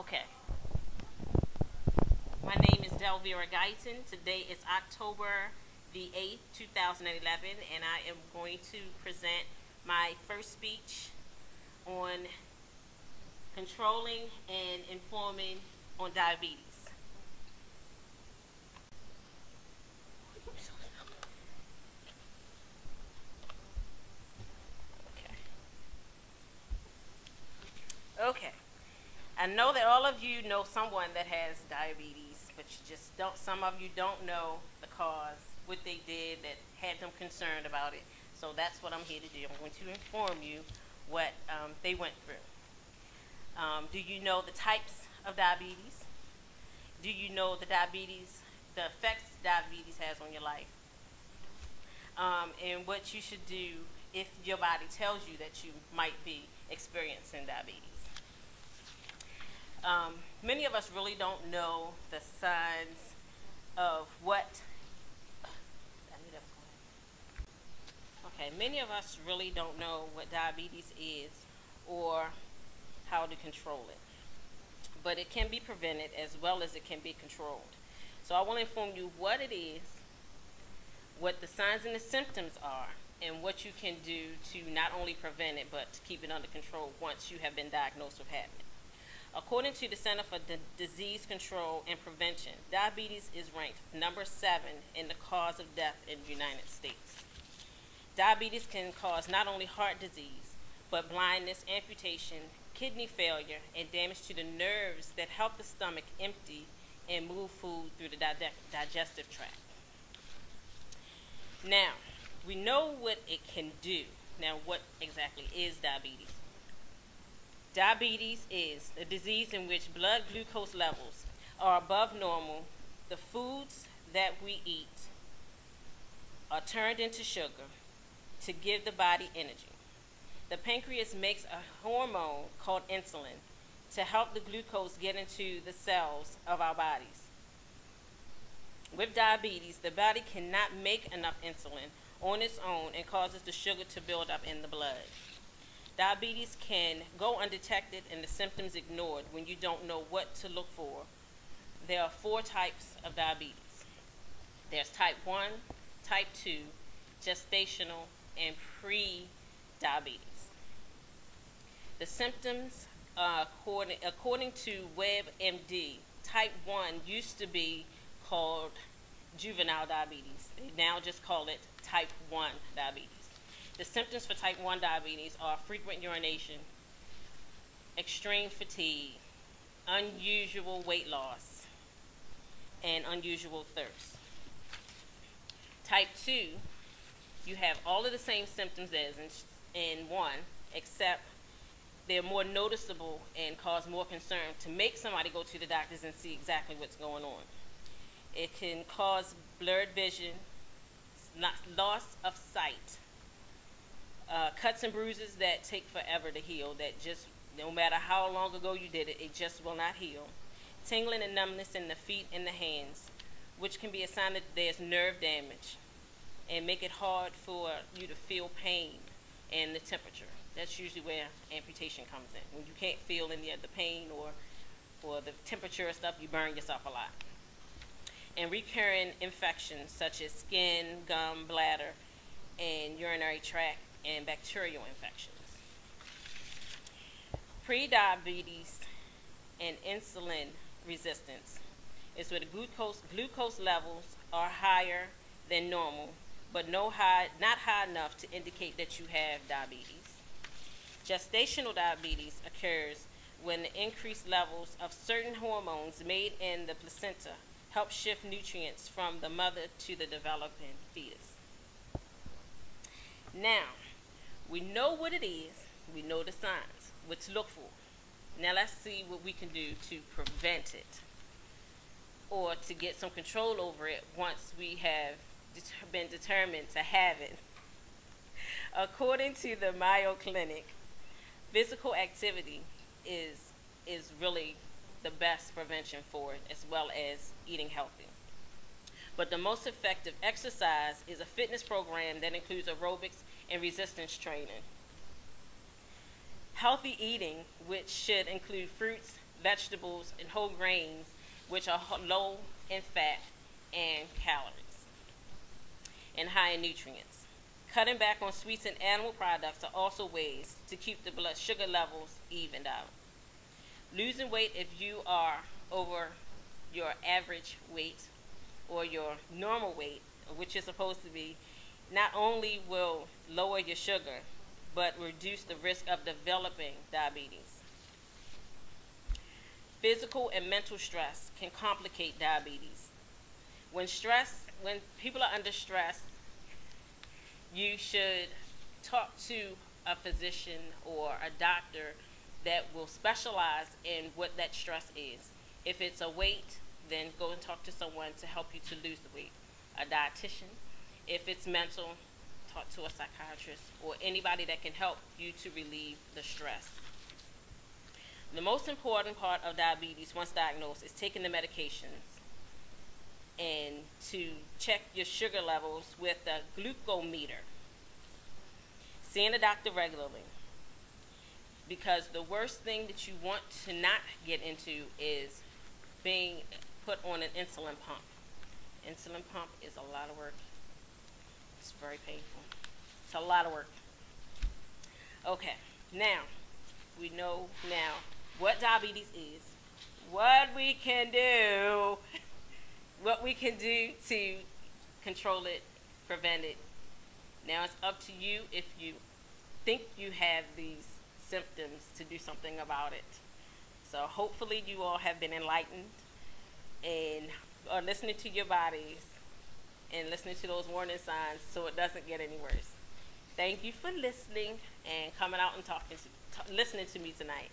Okay. My name is Delvira Guyton. Today is October the 8th, 2011, and I am going to present my first speech on controlling and informing on diabetes. Okay. I know that all of you know someone that has diabetes, but you just don't, some of you don't know the cause, what they did that had them concerned about it. So that's what I'm here to do. I'm going to inform you what they went through. Do you know the types of diabetes? Do you know the effects diabetes has on your life? And what you should do if your body tells you that you might be experiencing diabetes. Many of us really don't know the signs of many of us really don't know what diabetes is or how to control it. But it can be prevented as well as it can be controlled. So I want to inform you what it is, what the signs and the symptoms are, and what you can do to not only prevent it but to keep it under control once you have been diagnosed with having it. According to the Center for Disease Control and Prevention, diabetes is ranked number 7 in the cause of death in the United States. Diabetes can cause not only heart disease, but blindness, amputation, kidney failure, and damage to the nerves that help the stomach empty and move food through the digestive tract. Now, we know what it can do. Now, what exactly is diabetes? Diabetes is a disease in which blood glucose levels are above normal. The foods that we eat are turned into sugar to give the body energy. The pancreas makes a hormone called insulin to help the glucose get into the cells of our bodies. With diabetes, the body cannot make enough insulin on its own and causes the sugar to build up in the blood. Diabetes can go undetected and the symptoms ignored when you don't know what to look for. There are 4 types of diabetes. There's type 1, type 2, gestational, and pre-diabetes. The symptoms, according to WebMD, type 1 used to be called juvenile diabetes. They now just call it type 1 diabetes. The symptoms for type 1 diabetes are frequent urination, extreme fatigue, unusual weight loss, and unusual thirst. Type 2, you have all of the same symptoms as in 1, except they're more noticeable and cause more concern to make somebody go to the doctors and see exactly what's going on. It can cause blurred vision, loss of sight, cuts and bruises that take forever to heal, that just, no matter how long ago you did it, it just will not heal. Tingling and numbness in the feet and the hands, which can be a sign that there's nerve damage and make it hard for you to feel pain and the temperature. That's usually where amputation comes in. When you can't feel any of the pain or the temperature and stuff, you burn yourself a lot. And recurring infections such as skin, gum, bladder, and urinary tract, and bacterial infections. Pre-diabetes and insulin resistance is where the glucose levels are higher than normal, but not high enough to indicate that you have diabetes. Gestational diabetes occurs when the increased levels of certain hormones made in the placenta help shift nutrients from the mother to the developing fetus. Now, we know what it is, we know the signs, what to look for. Now let's see what we can do to prevent it or to get some control over it once we have been determined to have it. According to the Mayo Clinic, physical activity is really the best prevention for it, as well as eating healthy. But the most effective exercise is a fitness program that includes aerobics and resistance training. Healthy eating, which should include fruits, vegetables, and whole grains, which are low in fat and calories and high in nutrients. Cutting back on sweets and animal products are also ways to keep the blood sugar levels evened out. Losing weight if you are over your average weight or your normal weight, which you're supposed to be, not only will lower your sugar, but reduce the risk of developing diabetes. Physical and mental stress can complicate diabetes. When people are under stress, you should talk to a physician or a doctor that will specialize in what that stress is. If it's a weight, then go and talk to someone to help you to lose the weight, a dietitian. If it's mental, talk to a psychiatrist or anybody that can help you to relieve the stress. The most important part of diabetes, once diagnosed, is taking the medications and to check your sugar levels with a glucometer. Seeing a doctor regularly. Because the worst thing that you want to not get into is being put on an insulin pump. Insulin pump is a lot of work. It's very painful. It's a lot of work. Okay, now, we know now what diabetes is, what we can do, what we can do to control it, prevent it. Now it's up to you if you think you have these symptoms to do something about it. So hopefully you all have been enlightened and are listening to your bodies and listening to those warning signs so it doesn't get any worse. Thank you for listening and coming out and listening to me tonight.